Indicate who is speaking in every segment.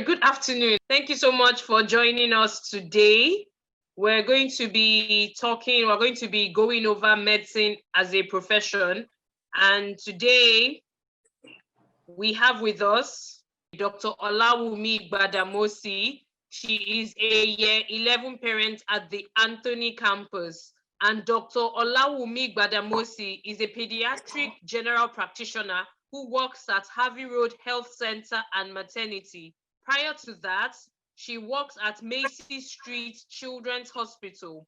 Speaker 1: Good afternoon. Thank you so much for joining us today. We're going to be going over medicine as a profession. And today we have with us Dr. Olawunmi Gbadamosi. She is a year 11 parent at the Anthony campus. And Dr. Olawunmi Gbadamosi is a pediatric general practitioner who works at Harvey Road Health Center and Maternity. Prior to that, she works at Macy Street Children's Hospital.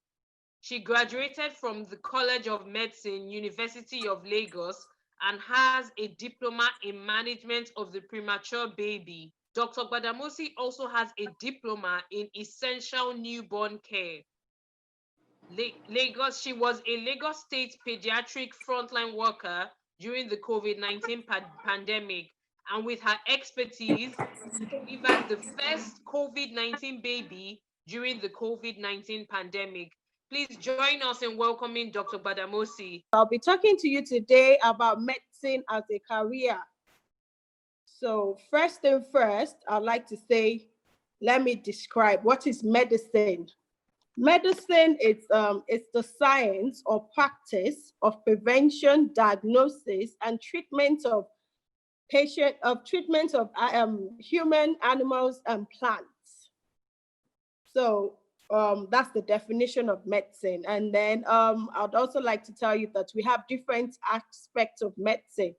Speaker 1: She graduated from the College of Medicine, University of Lagos, and has a diploma in management of the premature baby. Dr. Gbadamosi also has a diploma in essential newborn care. She was a Lagos State pediatric frontline worker during the COVID-19 pandemic, and with her expertise, delivered the first COVID-19 baby during the COVID-19 pandemic. Please join us in welcoming Dr. Gbadamosi.
Speaker 2: I'll be talking to you today about medicine as a career. So first thing first, I'd like to say, let me describe what is medicine. Medicine is the science or practice of prevention, diagnosis, and treatment of human, animals, and plants. So that's the definition of medicine. And then I'd also like to tell you that we have different aspects of medicine.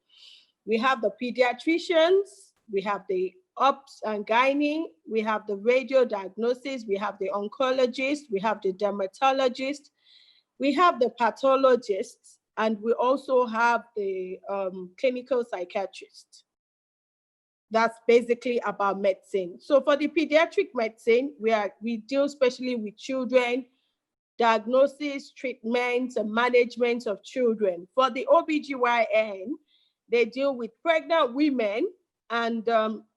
Speaker 2: We have the pediatricians, we have the obs and gynae, we have the radio diagnosis, we have the oncologist, we have the dermatologist, we have the pathologists, and we also have the clinical psychiatrist. That's basically about medicine. So for the pediatric medicine, we deal especially with children, diagnosis, treatment, and management of children. For the OBGYN, they deal with pregnant women and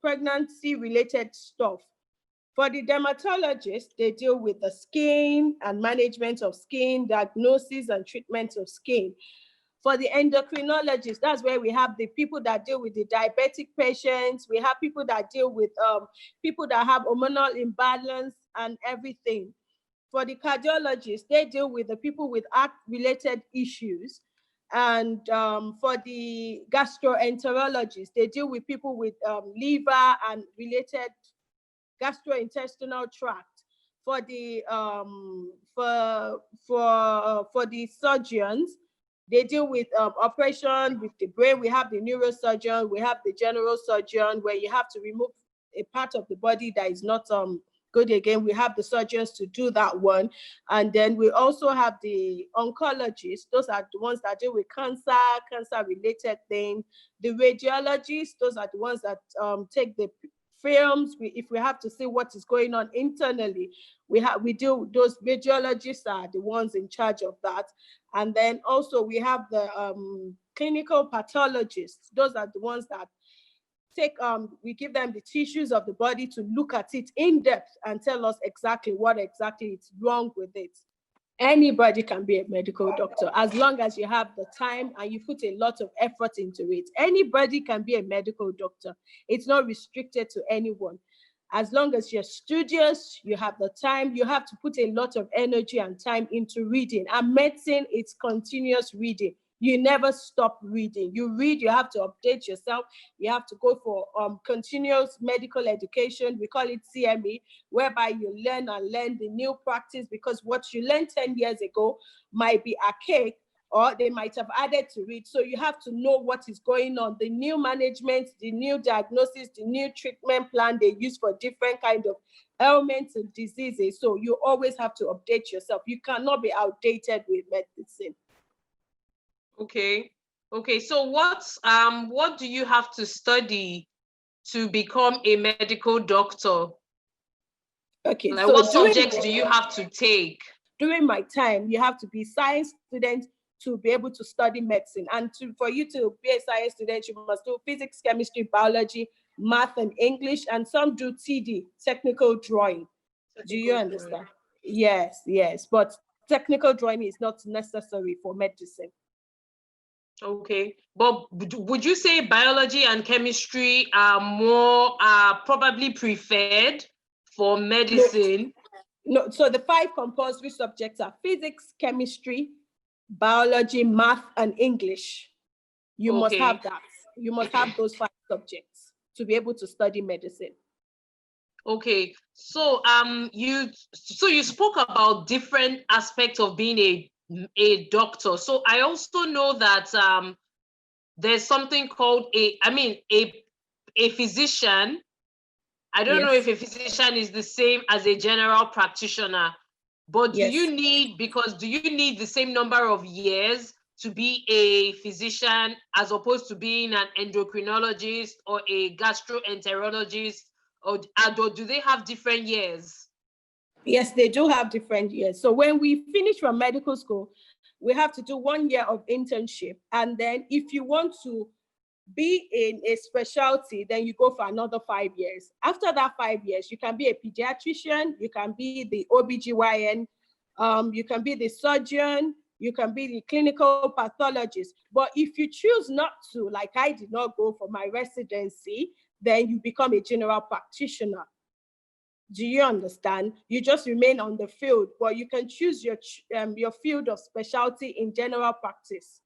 Speaker 2: pregnancy-related stuff. For the dermatologist, they deal with the skin and management of skin, diagnosis and treatment of skin. For the endocrinologist, that's where we have the people that deal with the diabetic patients. We have people that deal with people that have hormonal imbalance and everything. For the cardiologist, they deal with the people with heart-related issues. And for the gastroenterologist, they deal with people with liver and related gastrointestinal tract. For the for the surgeons, they deal with operation with the brain. We have the neurosurgeon, we have the general surgeon, where you have to remove a part of the body that is not good again. We have the surgeons to do that one. And then we also have the oncologists. Those are the ones that deal with cancer-related things. The radiologists, those are the ones that take the films. If we have to see what is going on internally, those radiologists are the ones in charge of that. And then also we have the clinical pathologists. Those are the ones that we give them the tissues of the body to look at it in depth and tell us exactly what is wrong with it. Anybody can be a medical doctor as long as you have the time and you put a lot of effort into it. Anybody can be a medical doctor. It's not restricted to anyone. As long as you're studious, you have the time, you have to put a lot of energy and time into reading. And medicine, it's continuous reading. You never stop reading. You read, you have to update yourself. You have to go for continuous medical education. We call it CME, whereby you learn the new practice, because what you learned 10 years ago might be archaic, or they might have added to it. So you have to know what is going on, the new management, the new diagnosis, the new treatment plan they use for different kinds of ailments and diseases. So you always have to update yourself. You cannot be outdated with medicine.
Speaker 1: Okay. So what do you have to study to become a medical doctor?
Speaker 2: Okay.
Speaker 1: Like, so what subjects do you have to take?
Speaker 2: During my time, you have to be a science student to be able to study medicine. And for you to be a science student, you must do physics, chemistry, biology, math, and English. And some do TD, technical drawing. Do you understand? Yes. But technical drawing is not necessary for medicine.
Speaker 1: Okay, but would you say biology and chemistry are probably preferred for medicine?
Speaker 2: No, so the 5 compulsory subjects are physics, chemistry, biology, math, and English. You must have that. You must have those 5 subjects to be able to study medicine.
Speaker 1: Okay, so you spoke about different aspects of being a doctor. So I also know that there's something called a physician. I don't know if a physician is the same as a general practitioner, but do you need the same number of years to be a physician as opposed to being an endocrinologist or a gastroenterologist, or do they have different years?
Speaker 2: Yes, they do have different years. So when we finish from medical school, we have to do 1 year of internship. And then if you want to be in a specialty, then you go for another 5 years. After that 5 years, you can be a pediatrician, you can be the OBGYN, you can be the surgeon, you can be the clinical pathologist. But if you choose not to, like I did not go for my residency, then you become a general practitioner. Do you understand? You just remain on the field, but you can choose your field of specialty in general practice.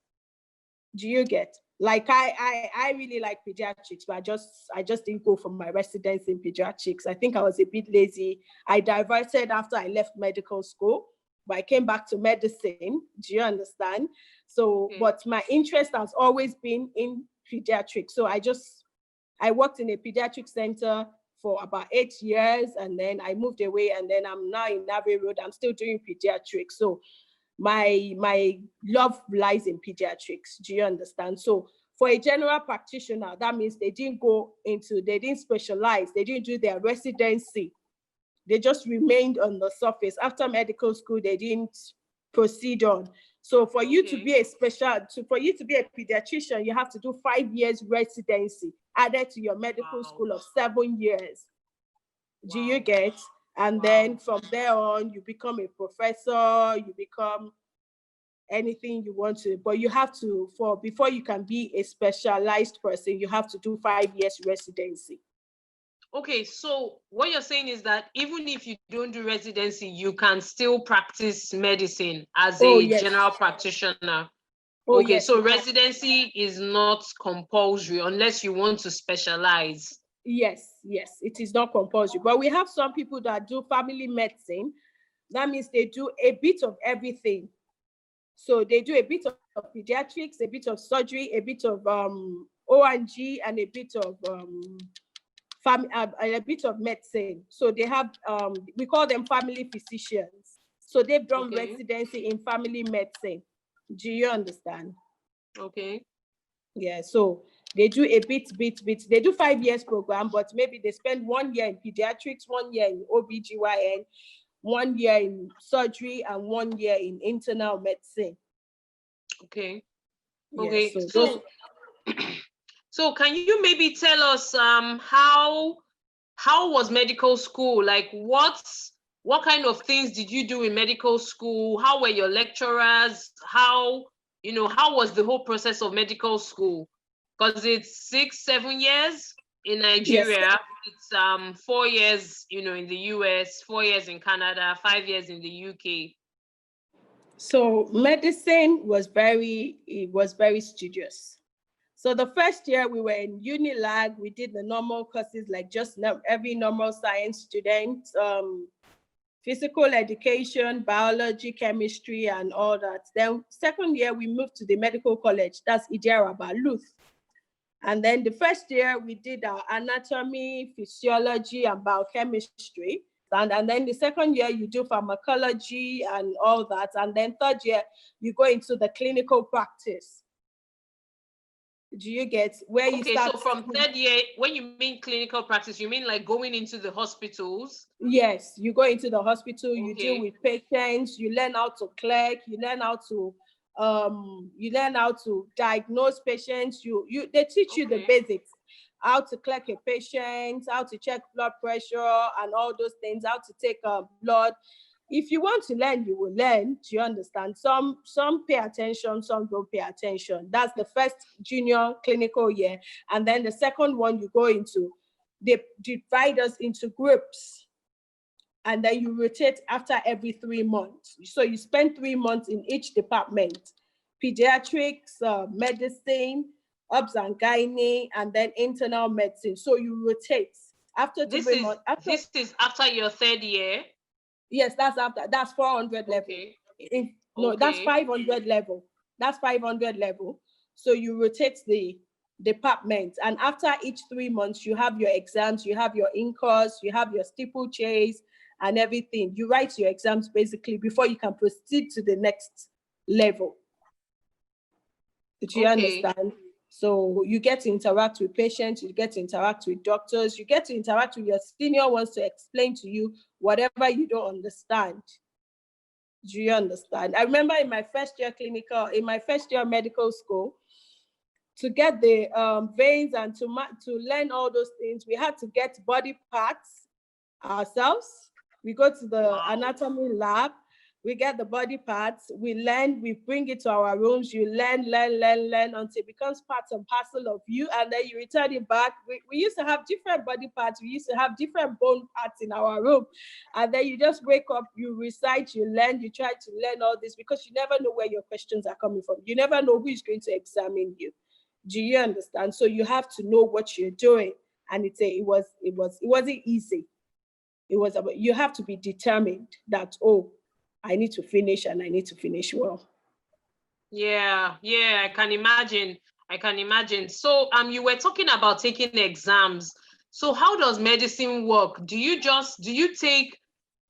Speaker 2: Do you get? Like I really like pediatrics, but I just didn't go for my residency in pediatrics. I think I was a bit lazy. I diverted after I left medical school, but I came back to medicine. Do you understand? So, but my interest has always been in pediatrics. So I worked in a pediatric center for about 8 years, and then I moved away, and then I'm now in Abbey Road. I'm still doing pediatrics. So my love lies in pediatrics. Do you understand? So for a general practitioner, that means they didn't specialize, they didn't do their residency. They just remained on the surface. After medical school, they didn't proceed on. So for you to be a pediatrician, you have to do 5 years residency added to your medical school of 7 years. Do you get? And then from there on, you become a professor, you become anything you want to, but you have to, before you can be a specialized person, you have to do 5 years residency.
Speaker 1: Okay, so what you're saying is that even if you don't do residency, you can still practice medicine as a general practitioner. Okay, so residency is not compulsory unless you want to specialize.
Speaker 2: Yes, it is not compulsory. But we have some people that do family medicine. That means they do a bit of everything. So they do a bit of pediatrics, a bit of surgery, a bit of O&G, and a bit of a bit of medicine. So they have we call them family physicians. So they've done residency in family medicine. Do you understand?
Speaker 1: Okay.
Speaker 2: Yeah, so they do a bit. They do 5 years program, but maybe they spend 1 year in pediatrics, 1 year in OBGYN, 1 year in surgery, and 1 year in internal medicine.
Speaker 1: Okay.
Speaker 2: Okay.
Speaker 1: Yeah, so can you maybe tell us how was medical school? Like what kind of things did you do in medical school? How were your lecturers? How was the whole process of medical school? Because it's 6-7 years in Nigeria. Yes. It's 4 years, in the US, 4 years in Canada, 5 years in the UK.
Speaker 2: So medicine was very studious. So the first year we were in Unilag, we did the normal courses like just every normal science student, physical education, biology, chemistry, and all that. Then second year we moved to the medical college, that's Idiaraba, Luth. And then the first year we did our anatomy, physiology, and biochemistry. And then the second year you do pharmacology and all that. And then third year you go into the clinical practice. Do you get where you start?
Speaker 1: So from third year, when you mean clinical practice, you mean like going into the hospitals?
Speaker 2: Yes, you go into the hospital, you deal with patients, you learn how to clerk, you learn how to diagnose patients. They teach you the basics, how to clerk a patient, how to check blood pressure and all those things, how to take blood. if you want to learn, you will learn. Do you understand? Some pay attention, some don't pay attention. That's the first junior clinical year. And then the second one you go into, they divide us into groups. And then you rotate after every 3 months. So you spend 3 months in each department: pediatrics, medicine, obs and gynae, and then internal medicine. So you rotate after 3 months.
Speaker 1: This is after your 3rd year?
Speaker 2: Yes, that's 400 level.
Speaker 1: Okay.
Speaker 2: That's 500 level. That's 500 level. So you rotate the department, and after each 3 months, you have your exams, you have your in-course, you have your steeplechase and everything. You write your exams basically before you can proceed to the next level. Do you understand? So you get to interact with patients, you get to interact with doctors, you get to interact with your senior ones to explain to you whatever you don't understand. Do you understand? I remember in my first year medical school, to get the veins and to learn all those things, we had to get body parts ourselves. We go to the anatomy lab, we get the body parts, we learn, we bring it to our rooms, you learn until it becomes part and parcel of you, and then you return it back. We used to have different body parts, we used to have different bone parts in our room, and then you just wake up, you recite, you learn, you try to learn all this, because you never know where your questions are coming from. You never know who is going to examine you. Do you understand? So you have to know what you're doing, and it wasn't easy. It was about, you have to be determined that, oh, I need to finish, and I need to finish well.
Speaker 1: Yeah, I can imagine. So you were talking about taking exams. So how does medicine work? Do you take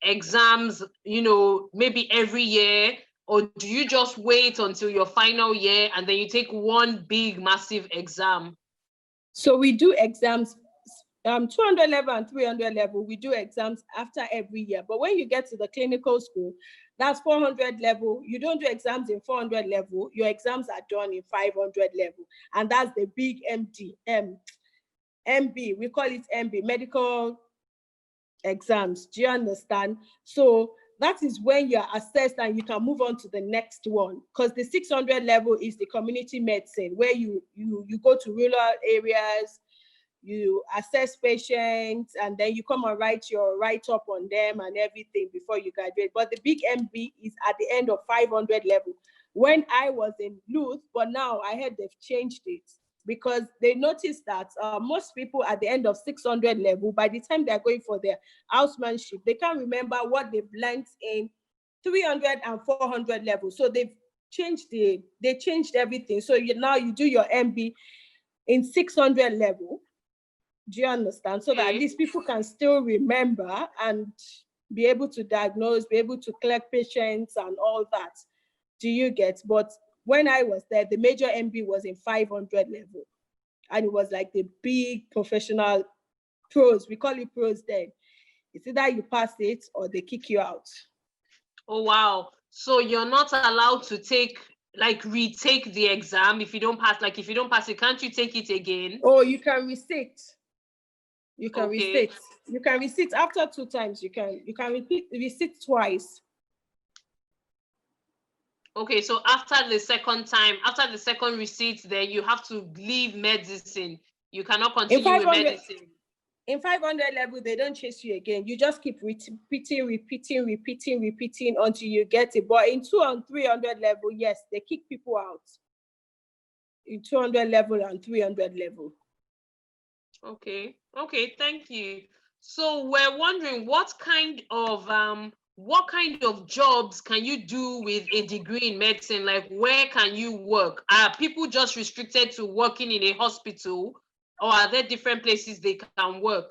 Speaker 1: exams, maybe every year, or do you just wait until your final year and then you take one big massive exam?
Speaker 2: So we do exams, 200 level and 300 level, we do exams after every year. But when you get to the clinical school, that's 400 level. You don't do exams in 400 level. Your exams are done in 500 level. And that's the big MB. We call it MB, medical exams. Do you understand? So that is when you're assessed and you can move on to the next one. Because the 600 level is the community medicine, where you go to rural areas, you assess patients, and then you come and write your write-up on them and everything before you graduate. But the big MB is at the end of 500 level. When I was in Luth, but now I heard they've changed it, because they noticed that most people at the end of 600 level, by the time they're going for their housemanship, they can't remember what they've learned in 300 and 400 level. So they changed everything. So now you do your MB in 600 level. Do you understand? So that at least people can still remember and be able to diagnose, be able to collect patients and all that. Do you get? But when I was there, the major MB was in 500 level. And it was like the big professional pros. We call it pros then. It's either you pass it or they kick you out.
Speaker 1: Oh, wow. So you're not allowed to retake the exam if you don't pass. Like if you don't pass it, can't you take it again?
Speaker 2: Oh, you can resit. You can resit. You can resit after 2 times. You can resit twice.
Speaker 1: Okay, so after the second receipt, then you have to leave medicine. You cannot continue with medicine.
Speaker 2: In 500 level, they don't chase you again. You just keep repeating until you get it. But in 200 and 300 level, yes, they kick people out. In 200 level and 300 level.
Speaker 1: Okay, thank you. So we're wondering what kind of jobs can you do with a degree in medicine? Like, where can you work? Are people just restricted to working in a hospital, or are there different places they can work?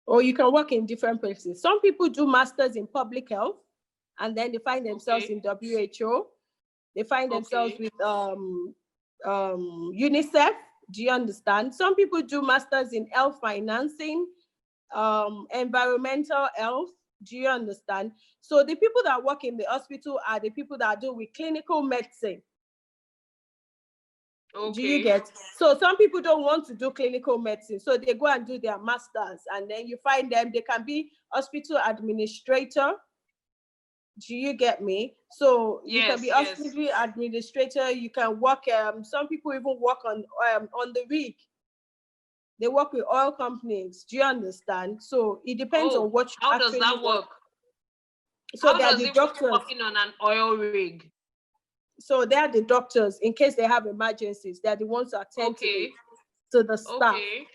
Speaker 2: Or you can work in different places. Some people do masters in public health, and then they find themselves in WHO. They find themselves with UNICEF. Do you understand? Some people do masters in health financing, environmental health. Do you understand? So the people that work in the hospital are the people that do with clinical medicine. Do you get? So some people don't want to do clinical medicine, so they go and do their masters, and then you find them, they can be hospital administrator, Do you get me? So you can
Speaker 1: Yes,
Speaker 2: be
Speaker 1: yes.
Speaker 2: hospital administrator. You can work. Some people even work on the rig. They work with oil companies. Do you understand? So it depends on
Speaker 1: Oh,
Speaker 2: what you
Speaker 1: how does
Speaker 2: actually
Speaker 1: that
Speaker 2: want.
Speaker 1: work?
Speaker 2: So
Speaker 1: How
Speaker 2: they are
Speaker 1: does
Speaker 2: the
Speaker 1: it work
Speaker 2: doctors.
Speaker 1: working on an oil rig?
Speaker 2: So they are the doctors in case they have emergencies. They are the ones to attend
Speaker 1: Okay.
Speaker 2: to the staff.
Speaker 1: Okay.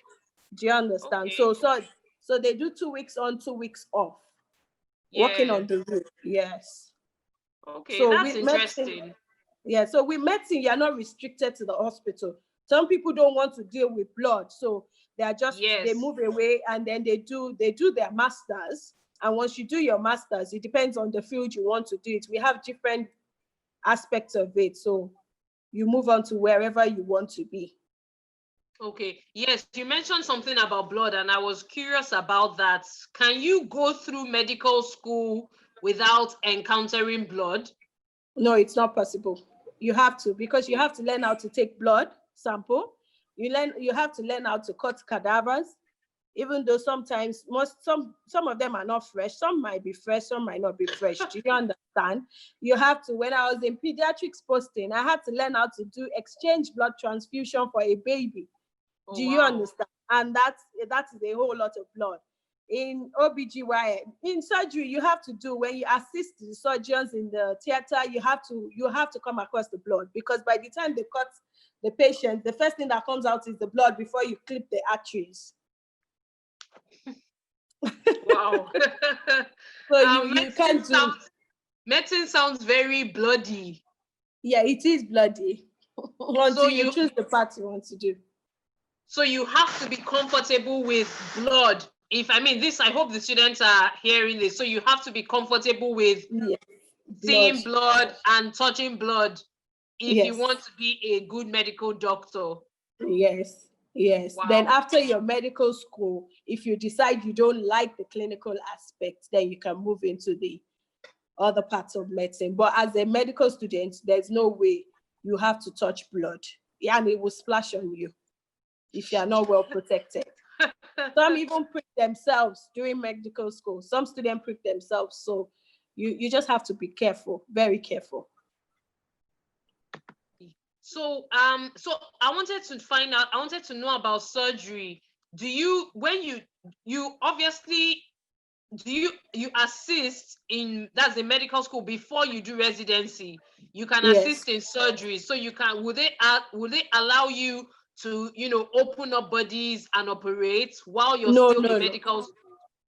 Speaker 2: Do you understand?
Speaker 1: Okay.
Speaker 2: So they do 2 weeks on, 2 weeks off. Working
Speaker 1: Yeah.
Speaker 2: on the roof. Yes.
Speaker 1: Okay,
Speaker 2: So
Speaker 1: that's
Speaker 2: with medicine,
Speaker 1: interesting.
Speaker 2: yeah. So with medicine, you're not restricted to the hospital. Some people don't want to deal with blood, so they
Speaker 1: Yes.
Speaker 2: move away and then they do their masters. And once you do your masters, it depends on the field you want to do it. We have different aspects of it. So you move on to wherever you want to be.
Speaker 1: Okay. Yes, you mentioned something about blood, and I was curious about that. Can you go through medical school without encountering blood?
Speaker 2: No, it's not possible. You have to, because you have to learn how to take blood sample. You have to learn how to cut cadavers, even though sometimes some of them are not fresh. Some might be fresh, some might not be fresh. Do you understand? You have to. When I was in pediatrics posting, I had to learn how to do exchange blood transfusion for a baby.
Speaker 1: Oh,
Speaker 2: Do you
Speaker 1: wow.
Speaker 2: understand? And that is a whole lot of blood. In OBGYN, in surgery, you have to do, when you assist the surgeons in the theater, you have to come across the blood, because by the time they cut the patient, the first thing that comes out is the blood before you clip the arteries.
Speaker 1: Wow.
Speaker 2: So you can't do.
Speaker 1: Medicine sounds very bloody.
Speaker 2: Yeah, it is bloody until
Speaker 1: So
Speaker 2: you choose the part you want to do.
Speaker 1: So you have to be comfortable with blood. I hope the students are hearing this. So you have to be comfortable with seeing blood and touching blood if you want to be a good medical doctor.
Speaker 2: Yes. Wow. Then after your medical school, if you decide you don't like the clinical aspect, then you can move into the other parts of medicine. But as a medical student, there's no way you have to touch blood. Yeah, and it will splash on you if you are not well protected. Some even prick themselves during medical school. Some students prick themselves. So you just have to be careful, very careful.
Speaker 1: So I wanted to know about surgery. You obviously you assist in, that's the medical school, before you do residency? You can assist in surgery. So would they allow you to, open up bodies and operate while you're still in medical school?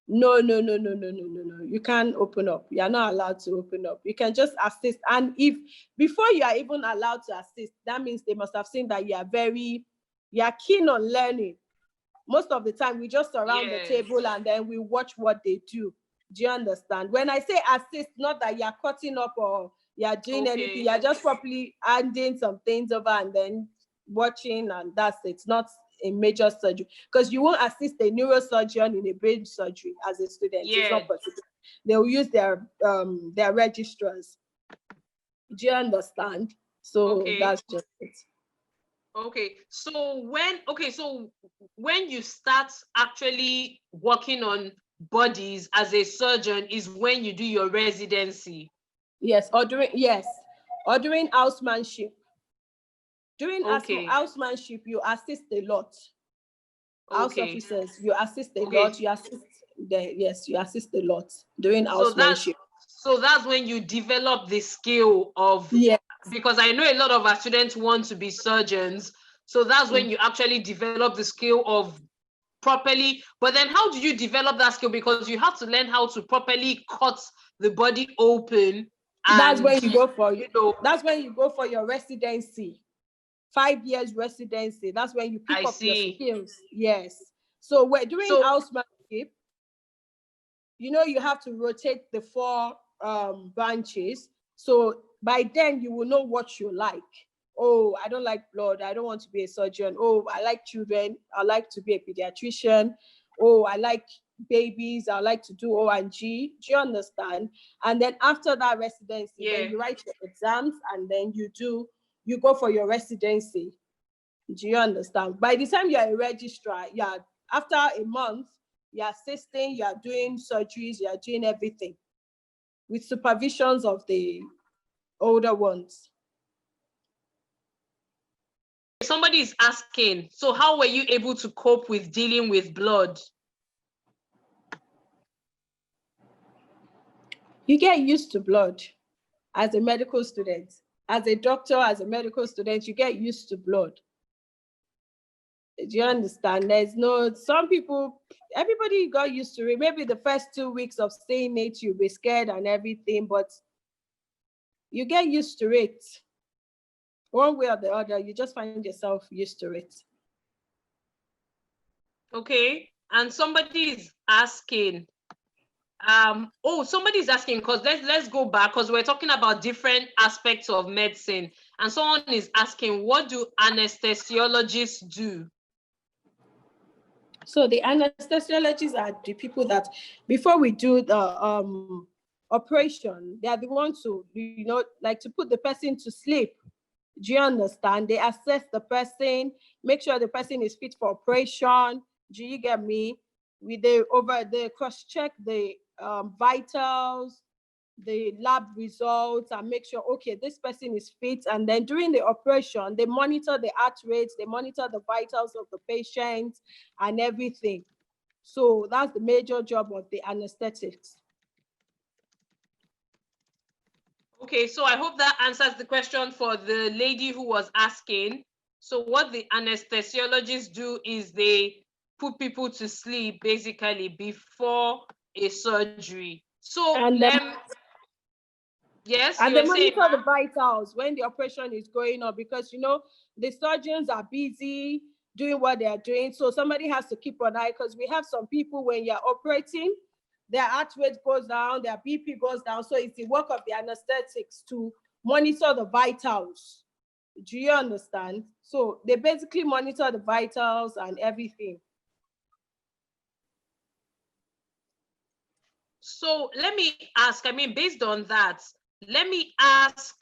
Speaker 2: No. You can't open up. You're not allowed to open up. You can just assist. And if before you are even allowed to assist, that means they must have seen that you are keen on learning. Most of the time, we just surround the table and then we watch what they do. Do you understand? When I say assist, not that you're cutting up or you're doing anything. You're just properly handing some things over and then watching, and that's it. It's not a major surgery, because you won't assist a neurosurgeon in a brain surgery as a student. It's not possible. They'll use their registrars. Do you understand? So that's just it.
Speaker 1: Okay. So when you start actually working on bodies as a surgeon is when you do your residency.
Speaker 2: Yes, or during housemanship. During housemanship, you assist a lot. House officers, you assist a lot. You assist a lot during housemanship.
Speaker 1: So that's when you develop the skill of, because I know a lot of our students want to be surgeons. So that's when you actually develop the skill of properly. But then how do you develop that skill? Because you have to learn how to properly cut the body open. And
Speaker 2: that's when you go for your residency. 5 years residency. That's when you pick up your skills. Yes. So during housemanship, you have to rotate the 4 branches. So by then you will know what you like. Oh, I don't like blood. I don't want to be a surgeon. Oh, I like children. I like to be a pediatrician. Oh, I like babies. I like to do O&G. Do you understand? And then after that residency, then you write your exams and then you go for your residency. Do you understand? By the time you're a registrar, after a month, you're assisting, you're doing surgeries, you're doing everything. with supervisions of the older ones.
Speaker 1: Somebody is asking, so how were you able to cope with dealing with blood?
Speaker 2: You get used to blood as a medical student. As a doctor, as a medical student, you get used to blood. Do you understand? There's no, some people, everybody got used to it. Maybe the first 2 weeks of staying it, you'll be scared and everything, but you get used to it. One way or the other, you just find yourself used to it.
Speaker 1: Okay, and somebody is asking, somebody's asking, because let's go back, because we're talking about different aspects of medicine, and someone is asking, what do anesthesiologists do?
Speaker 2: So the anesthesiologists are the people that, before we do the operation, they are the ones who, like to put the person to sleep. Do you understand? They assess the person, make sure the person is fit for operation. Do you get me? They cross-check the vitals, the lab results, and make sure, okay, this person is fit. And then during the operation, they monitor the heart rates, they monitor the vitals of the patient and everything. So that's the major job of the anesthetics.
Speaker 1: Okay, so I hope that answers the question for the lady who was asking. So what the anesthesiologists do is they put people to sleep basically before a surgery. So yes,
Speaker 2: and they monitor the vitals when the operation is going on, because the surgeons are busy doing what they are doing. So somebody has to keep an eye, because we have some people, when you're operating, their heart rate goes down, their BP goes down. So it's the work of the anesthetics to monitor the vitals. Do you understand? So they basically monitor the vitals and everything.
Speaker 1: So let me ask, based on that, let me ask,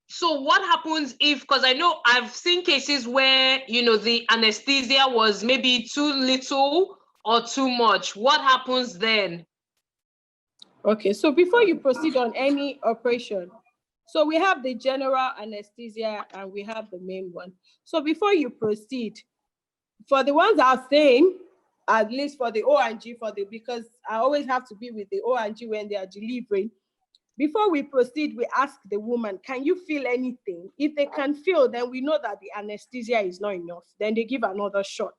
Speaker 1: so what happens if, because I know I've seen cases where, the anesthesia was maybe too little or too much. What happens then?
Speaker 2: Okay, so before you proceed on any operation, so we have the general anesthesia and we have the main one. So before you proceed, for the ones that are same, at least for the O&G, because I always have to be with the O&G when they are delivering. Before we proceed, we ask the woman, can you feel anything? If they can feel, then we know that the anesthesia is not enough. Then they give another shot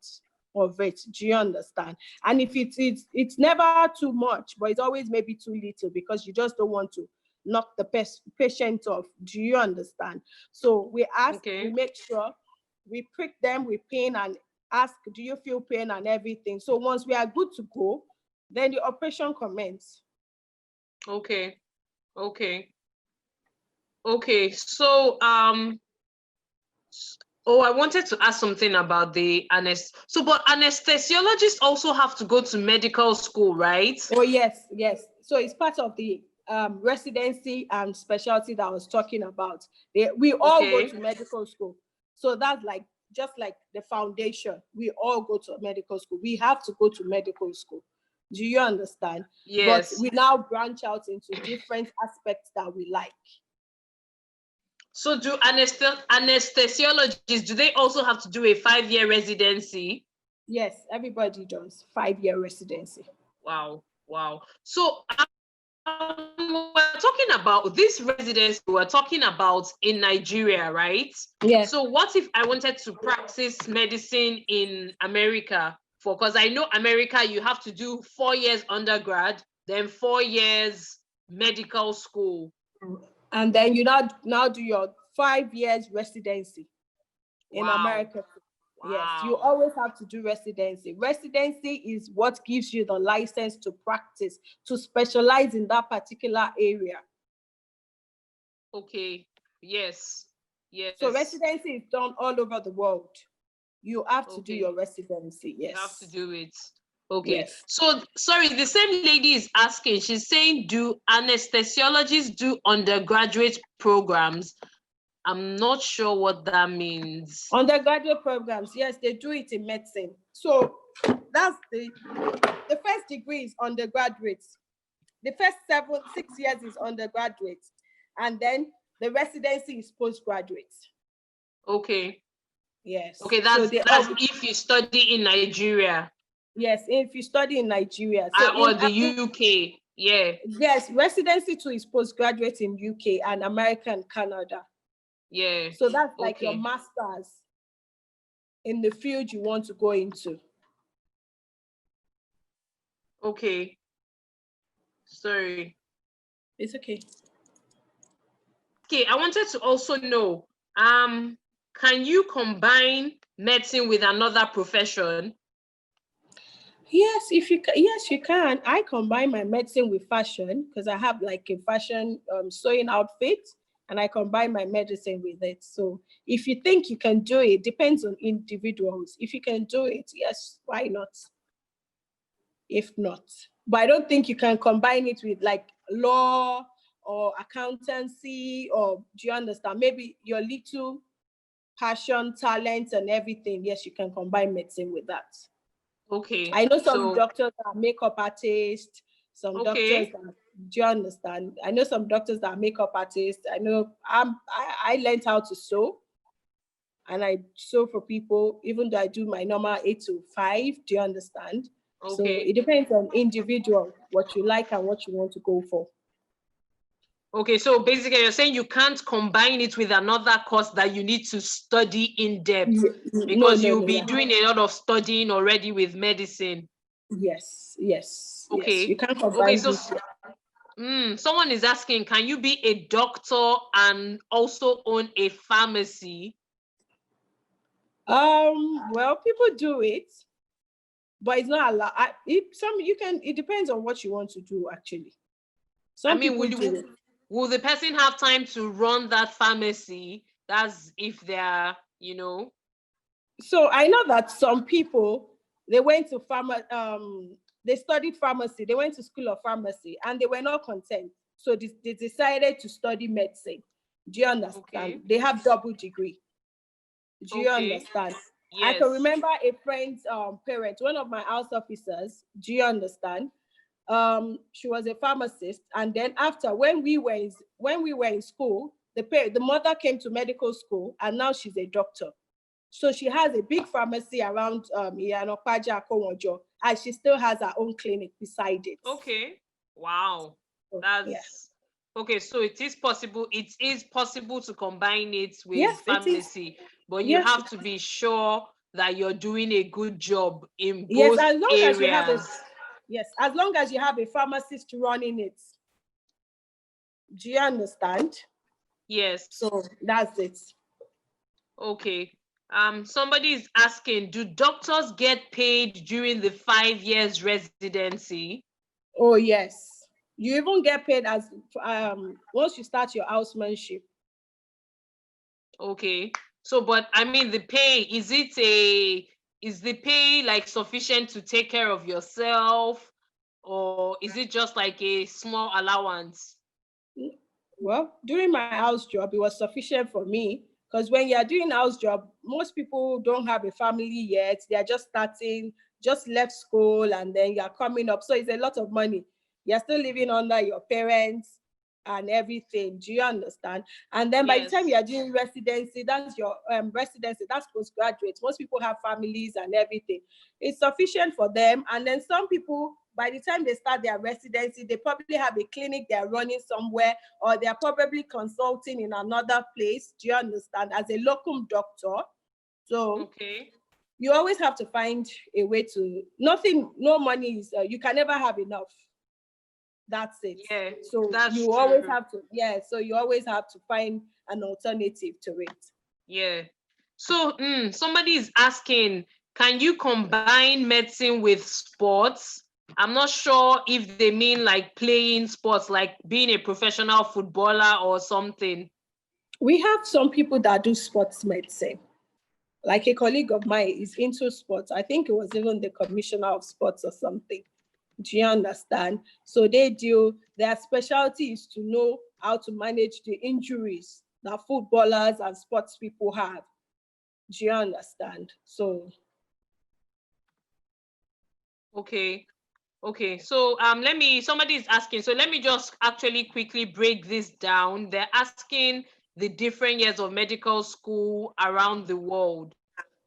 Speaker 2: of it. Do you understand? And if it's never too much, but it's always maybe too little, because you just don't want to knock the patient off. Do you understand? So we ask,
Speaker 1: okay,
Speaker 2: we make sure, we prick them with pain and ask, do you feel pain and everything? So once we are good to go, then the operation commences.
Speaker 1: Okay. So I wanted to ask something about the but anesthesiologists also have to go to medical school, right?
Speaker 2: Oh yes. So it's part of the residency and specialty that I was talking about. We all go to medical school. So that's just like the foundation. We all go to medical school. We have to go to medical school. Do you understand?
Speaker 1: Yes.
Speaker 2: But we now branch out into different aspects that we like.
Speaker 1: So do anesthesiologists, do they also have to do a 5-year residency?
Speaker 2: Yes, everybody does 5-year residency.
Speaker 1: Wow. So we're talking about this residency we're talking about in Nigeria, right?
Speaker 2: Yes.
Speaker 1: So what if I wanted to practice medicine in America? Because I know America, you have to do 4 years undergrad, then 4 years medical school.
Speaker 2: And then you now do your 5 years residency in America.
Speaker 1: Wow.
Speaker 2: Yes, you always have to do residency. Residency is what gives you the license to practice, to specialize in that particular area.
Speaker 1: Okay, yes.
Speaker 2: So residency is done all over the world. You have to do your residency, yes.
Speaker 1: You have to do it. Okay.
Speaker 2: Yes.
Speaker 1: So, sorry, the same lady is asking, she's saying, do anesthesiologists do undergraduate programs? I'm not sure what that means.
Speaker 2: Undergraduate programs, yes, they do it in medicine. So that's the first degree is undergraduate. the first 6 years is undergraduate, and then the residency is postgraduate.
Speaker 1: Okay.
Speaker 2: Yes.
Speaker 1: Okay, that's if you study in Nigeria.
Speaker 2: Yes, if you study in Nigeria.
Speaker 1: Or the UK. Yeah.
Speaker 2: Yes, residency too is postgraduate in UK and America and Canada.
Speaker 1: Yeah.
Speaker 2: So that's like your master's in the field you want to go into.
Speaker 1: Okay. Sorry.
Speaker 2: It's okay.
Speaker 1: Okay, I wanted to also know, can you combine medicine with another profession?
Speaker 2: Yes, yes, you can. I combine my medicine with fashion because I have like a fashion sewing outfit, and I combine my medicine with it. So if you think you can do it, depends on individuals. If you can do it, yes, why not? If not, but I don't think you can combine it with like law or accountancy, or do you understand? Maybe your little passion, talent, and everything. Yes, you can combine medicine with that.
Speaker 1: Okay.
Speaker 2: I know some doctors that are makeup artists, some doctors that, do you understand? I know some doctors that are makeup artists. I know I learned how to sew, and I sew for people, even though I do my normal 8 to 5. Do you understand?
Speaker 1: Okay.
Speaker 2: So it depends on individual, what you like and what you want to go for.
Speaker 1: Okay, so basically you're saying you can't combine it with another course that you need to study in depth, because you'll be doing a lot of studying already with medicine.
Speaker 2: Yes, yes.
Speaker 1: Okay.
Speaker 2: Yes. You can't combine
Speaker 1: so someone is asking, can you be a doctor and also own a pharmacy?
Speaker 2: Well, people do it, but it's not allowed. It depends on what you want to do, actually.
Speaker 1: Will the person have time to run that pharmacy? That's if they're,
Speaker 2: So I know that some people, they went to they studied pharmacy, they went to school of pharmacy, and they were not content. So they decided to study medicine. Do you understand? Okay. They have double degree. Do you understand? Yes. I can remember a friend's parent, one of my house officers. Do you understand? She was a pharmacist, and then after, when we were in school, the mother came to medical school, and now she's a doctor. So she has a big pharmacy around Iyanopaja, Akowojo, and she still has her own clinic beside it.
Speaker 1: Okay. Wow. That's okay. So it is possible. It is possible to combine it with pharmacy, but you have to be sure that you're doing a good job in both areas.
Speaker 2: As long as you have a pharmacist running it. Do you understand?
Speaker 1: Yes.
Speaker 2: So that's it.
Speaker 1: Okay. Somebody is asking, do doctors get paid during the 5 years residency?
Speaker 2: Oh, yes. You even get paid as once you start your housemanship.
Speaker 1: Okay. So, but I mean, the pay, is the pay like sufficient to take care of yourself, or is it just like a small allowance?
Speaker 2: Well, during my house job, it was sufficient for me, because when you're doing house job, most people don't have a family yet. They're just starting, just left school, and then you're coming up. So it's a lot of money. You're still living under your parents and everything. Do you understand? And then by the time you're doing residency, that's your residency, that's postgraduate. Most people have families and everything. It's sufficient for them. And then some people, by the time they start their residency, they probably have a clinic they're running somewhere, or they're probably consulting in another place. Do you understand? As a locum doctor. So you always have to find a way to, no money is, you can never have enough. That's it. Yeah, so you always have to, so you always have to find an alternative to it.
Speaker 1: Yeah. So somebody is asking, can you combine medicine with sports? I'm not sure if they mean like playing sports, like being a professional footballer or something.
Speaker 2: We have some people that do sports medicine. Like a colleague of mine is into sports. I think it was even the commissioner of sports or something. Do you understand? So their specialty is to know how to manage the injuries that footballers and sports people have. Do you understand? So.
Speaker 1: Okay. Okay, so somebody is asking, so let me just actually quickly break this down. They're asking the different years of medical school around the world.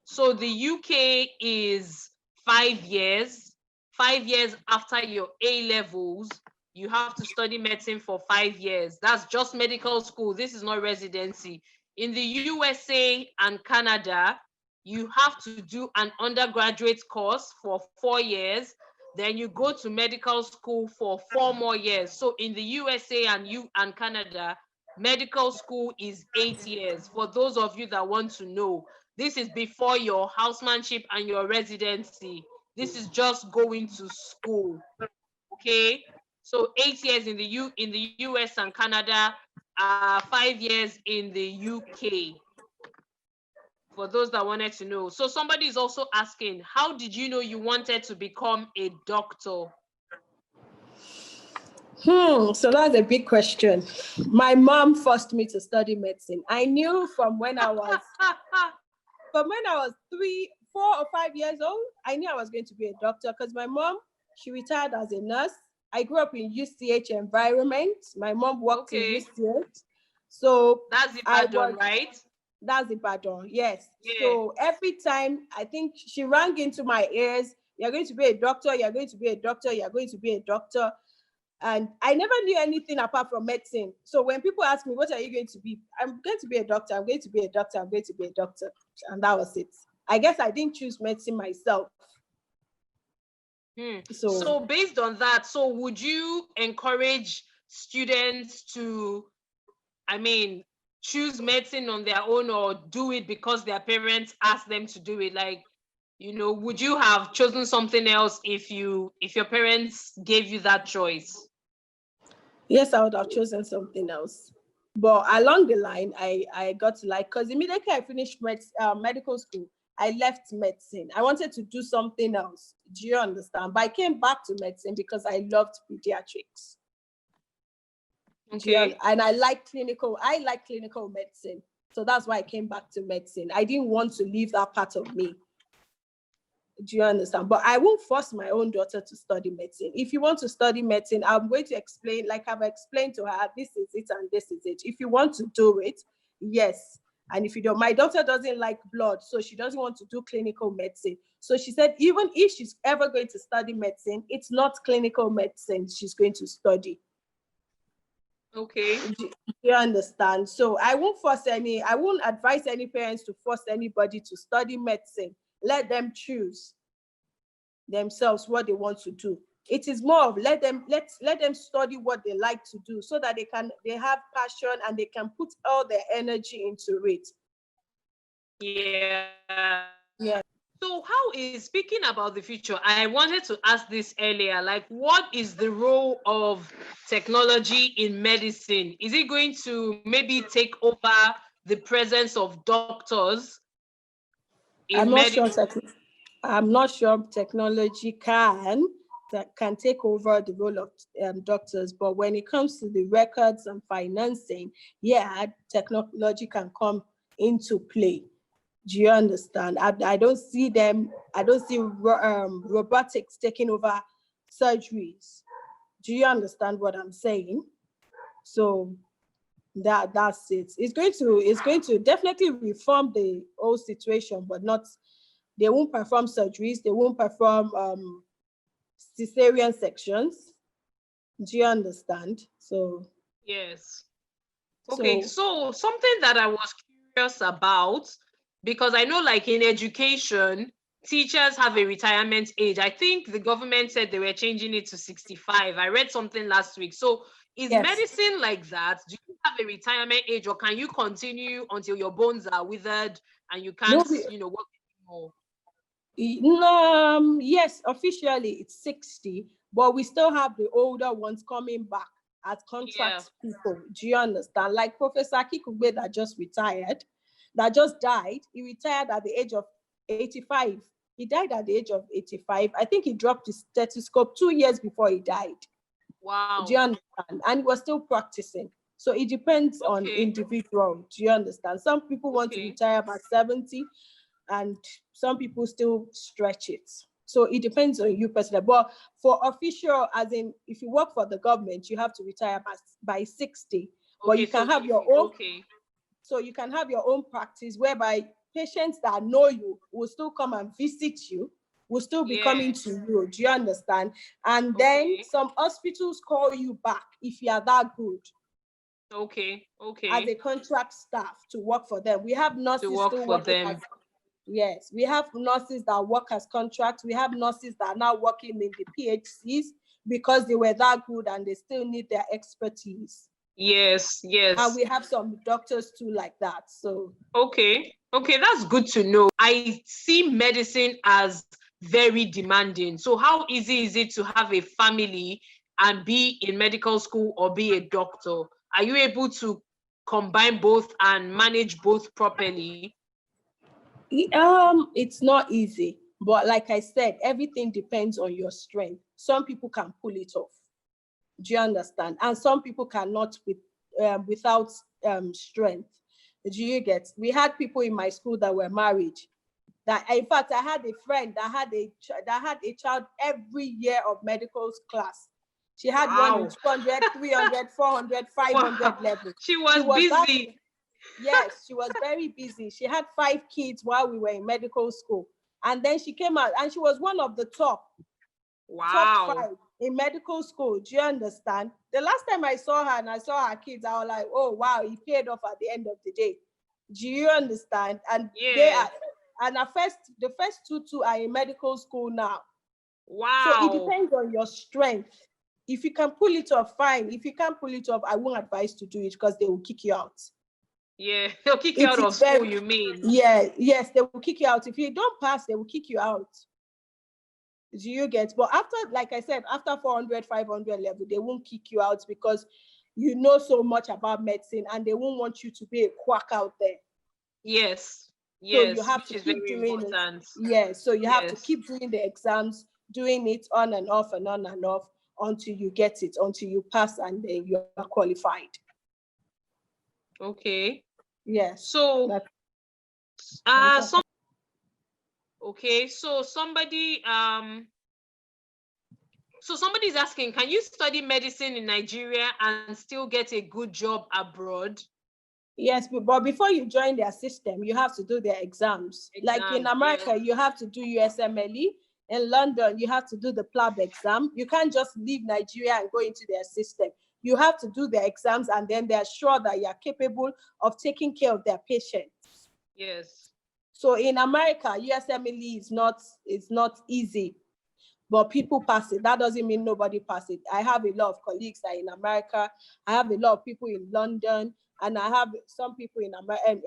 Speaker 1: So the UK is 5 years. 5 years after your A levels, you have to study medicine for 5 years. That's just medical school. This is not residency. In the USA and Canada, you have to do an undergraduate course for 4 years. Then you go to medical school for 4 more years. So in the USA and Canada, medical school is 8 years. For those of you that want to know, this is before your housemanship and your residency. This is just going to school. Okay, so 8 years in the US and Canada, 5 years in the UK. For those that wanted to know. So somebody is also asking, how did you know you wanted to become a doctor?
Speaker 2: So that's a big question. My mom forced me to study medicine. I knew from when I was 3, 4 or 5 years old, I knew I was going to be a doctor because my mom, she retired as a nurse. I grew up in UCH environment. My mom worked in UCH. So
Speaker 1: that's Ibadan, right?
Speaker 2: That's Ibadan, yes.
Speaker 1: Yeah.
Speaker 2: So every time, I think she rang into my ears, you're going to be a doctor, you're going to be a doctor, you're going to be a doctor. And I never knew anything apart from medicine. So when people ask me, what are you going to be? I'm going to be a doctor, I'm going to be a doctor, I'm going to be a doctor. And that was it. I guess I didn't choose medicine myself.
Speaker 1: So based on that, so would you encourage students to, choose medicine on their own or do it because their parents asked them to do it? Like, would you have chosen something else if your parents gave you that choice?
Speaker 2: Yes, I would have chosen something else. But along the line, I got to because immediately I finished medical school, I left medicine. I wanted to do something else. Do you understand? But I came back to medicine because I loved pediatrics.
Speaker 1: Okay.
Speaker 2: And I like clinical medicine. So that's why I came back to medicine. I didn't want to leave that part of me. Do you understand? But I won't force my own daughter to study medicine. If you want to study medicine, I'm going to explain, like I've explained to her, this is it and this is it. If you want to do it, yes. And if you don't, my daughter doesn't like blood, so she doesn't want to do clinical medicine. So she said, even if she's ever going to study medicine, it's not clinical medicine she's going to study.
Speaker 1: Okay.
Speaker 2: Do you understand? So I won't advise any parents to force anybody to study medicine. Let them choose themselves what they want to do. It is more of let them study what they like to do so that they have passion and they can put all their energy into it.
Speaker 1: Yeah.
Speaker 2: Yeah.
Speaker 1: So speaking about the future, I wanted to ask this earlier, like what is the role of technology in medicine? Is it going to maybe take over the presence of doctors in medicine?
Speaker 2: I'm not sure technology can take over the role of doctors, but when it comes to the records and financing, yeah, technology can come into play. Do you understand? I don't see robotics taking over surgeries. Do you understand what I'm saying? So that's it. It's going to definitely reform the whole situation, but they won't perform surgeries, they won't perform cesarean sections. Do you understand? So
Speaker 1: yes. Okay, so something that I was curious about, because I know like in education, teachers have a retirement age. I think the government said they were changing it to 65. I read something last week. So is medicine like that? Do you have a retirement age or can you continue until your bones are withered and you can't, work anymore?
Speaker 2: Yes, officially it's 60, but we still have the older ones coming back as contract people. Do you understand? Like Professor Kikugbe that just retired, that just died. He retired at the age of 85. He died at the age of 85. I think he dropped his stethoscope 2 years before he died.
Speaker 1: Wow.
Speaker 2: Do you understand? And he was still practicing. So it depends on individual. Do you understand? Some people want to retire by 70 and some people still stretch it. So it depends on you personally. But for official, as in if you work for the government, you have to retire by 60. But you can have your own. So you can have your own practice whereby patients that know you will still come and visit you, will still be coming to you. Do you understand? And then some hospitals call you back if you are that good.
Speaker 1: Okay.
Speaker 2: As a contract staff to work for them. We have nurses still working as, yes, we have nurses that work as contracts. We have nurses that are now working in the PHCs because they were that good and they still need their expertise.
Speaker 1: Yes.
Speaker 2: And we have some doctors too like that. So
Speaker 1: okay, that's good to know. I see medicine as very demanding. So how easy is it to have a family and be in medical school or be a doctor? Are you able to combine both and manage both properly?
Speaker 2: It's not easy, but like I said, everything depends on your strength. Some people can pull it off. Do you understand? And some people cannot without strength. Do you get? We had people in my school that were married. That, in fact, I had a friend that had a child every year of medical class. She had one in 200, 300, 400, 500 level.
Speaker 1: She was busy.
Speaker 2: Yes, she was very busy. She had 5 kids while we were in medical school. And then she came out and she was one of the top 5 in medical school. Do you understand? The last time I saw her and I saw her kids, I was like, oh, wow, it paid off at the end of the day. Do you understand? And they are, and the first two are in medical school now.
Speaker 1: Wow.
Speaker 2: So it depends on your strength. If you can pull it off, fine. If you can't pull it off, I won't advise to do it because they will kick you out.
Speaker 1: Yeah, they'll kick you out of school, you mean?
Speaker 2: Yeah, yes, they will kick you out. If you don't pass, they will kick you out. Do you get? But after, like I said, after 400, 500 level, they won't kick you out because you know so much about medicine and they won't want you to be a quack out there.
Speaker 1: Yes.
Speaker 2: So you have to keep doing it. Yes, so you have to keep doing the exams, doing it on and off and on and off until you get it, until you pass and then you are qualified.
Speaker 1: Okay.
Speaker 2: Yes.
Speaker 1: So somebody's asking, can you study medicine in Nigeria and still get a good job abroad?
Speaker 2: Yes, but before you join their system, you have to do their exams. Like in America, you have to do USMLE. In London, you have to do the PLAB exam. You can't just leave Nigeria and go into their system. You have to do their exams and then they're sure that you're capable of taking care of their patients.
Speaker 1: Yes.
Speaker 2: So in America, USMLE is not easy, but people pass it. That doesn't mean nobody pass it. I have a lot of colleagues that are in America. I have a lot of people in London, and I have some people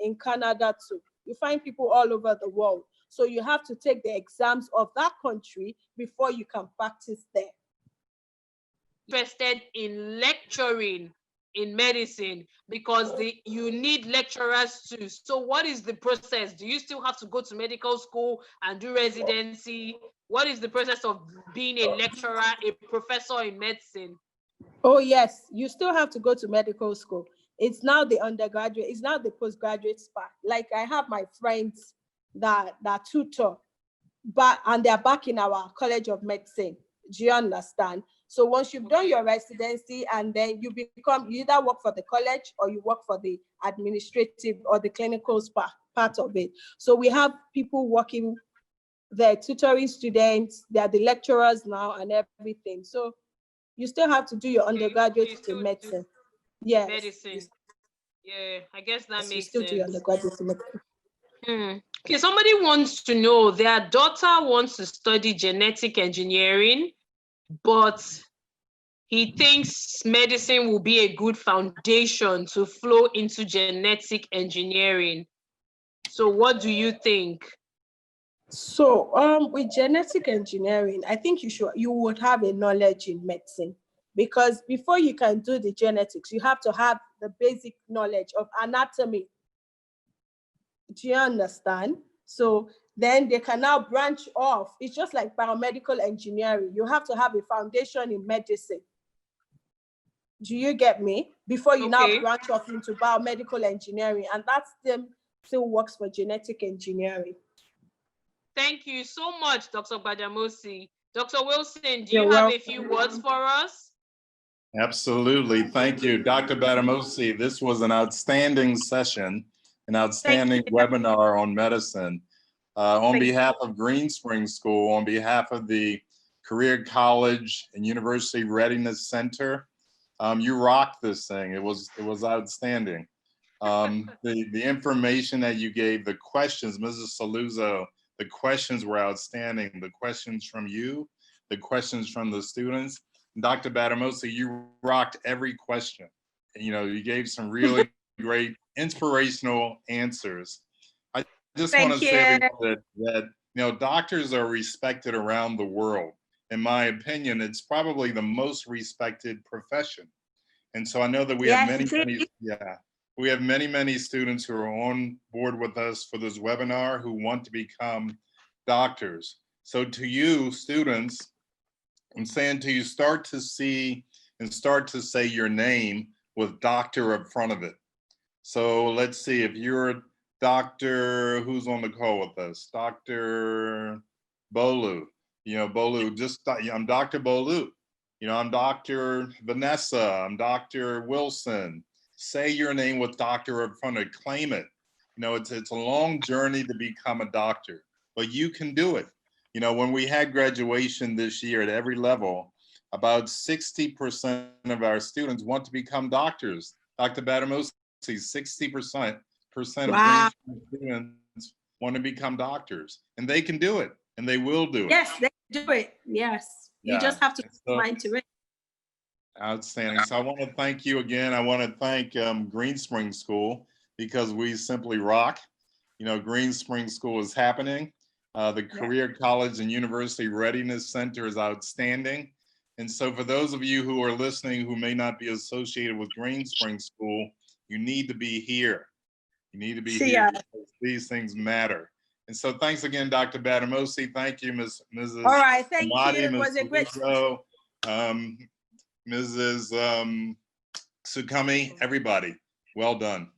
Speaker 2: in Canada too. You find people all over the world. So you have to take the exams of that country before you can practice there.
Speaker 1: Interested in lecturing in medicine because you need lecturers too. So what is the process? Do you still have to go to medical school and do residency? What is the process of being a lecturer, a professor in medicine?
Speaker 2: Oh yes, you still have to go to medical school. It's now the undergraduate, it's now the postgraduate part. Like I have my friends that tutor, and they're back in our College of Medicine. Do you understand? So once you've done your residency and then you either work for the college or you work for the administrative or the clinical part of it. So we have people working there, tutoring students, they're the lecturers now and everything. So you still have to do your undergraduate in medicine. Yes.
Speaker 1: Medicine. Yeah, I guess that makes
Speaker 2: you still
Speaker 1: sense.
Speaker 2: Do your undergraduate in medicine.
Speaker 1: Okay, somebody wants to know, their daughter wants to study genetic engineering, but he thinks medicine will be a good foundation to flow into genetic engineering. So what do you think?
Speaker 2: So with genetic engineering, I think you would have a knowledge in medicine, because before you can do the genetics, you have to have the basic knowledge of anatomy. Do you understand? So then they can now branch off. It's just like biomedical engineering. You have to have a foundation in medicine. Do you get me? Before you now branch off into biomedical engineering, and that still works for genetic engineering.
Speaker 1: Thank you so much, Dr. Gbadamosi. Dr. Wilson, do
Speaker 2: You're
Speaker 1: you have
Speaker 2: welcome.
Speaker 1: a few words for us?
Speaker 3: Absolutely. Thank you, Dr. Gbadamosi. This was an outstanding session, an outstanding webinar on medicine. On behalf of Greensprings School, on behalf of the Career College and University Readiness Center, you rocked this thing. It was outstanding. The information that you gave, the questions, Mrs. Saluzzo, the questions were outstanding. The questions from you, the questions from the students. Dr. Gbadamosi, you rocked every question. You know, you gave some really great inspirational answers. I just want to say everyone that you know, doctors are respected around the world. In my opinion, it's probably the most respected profession. And so I know that we have many students who are on board with us for this webinar who want to become doctors. So to you, students, I'm saying to you, start to see and start to say your name with doctor up front of it. So let's see, if you're a doctor, who's on the call with us? Dr. Bolu, you know, Bolu, I'm Dr. Bolu. You know, I'm Dr. Vanessa, I'm Dr. Wilson. Say your name with doctor up front of it, claim it. You know, it's a long journey to become a doctor, but you can do it. You know, when we had graduation this year at every level, about 60% of our students want to become doctors. Dr. Gbadamosi, 60% of Greensprings students want to become doctors, and they can do it, and they will do it.
Speaker 2: Yes, they can do it. Yes, you just have to put your mind to it.
Speaker 3: Outstanding. So I want to thank you again. I want to thank Greensprings School, because we simply rock. You know, Greensprings School is happening. The Career College and University Readiness Center is outstanding. And so for those of you who are listening who may not be associated with Greensprings School, you need to be here. You need to be here because these things matter. And so thanks again, Dr. Gbadamosi. Thank you, Mrs.
Speaker 2: All right, thank
Speaker 3: Amadi,
Speaker 2: you. It was a great
Speaker 3: Saluzzo, Mrs. Sukami, everybody. Well done.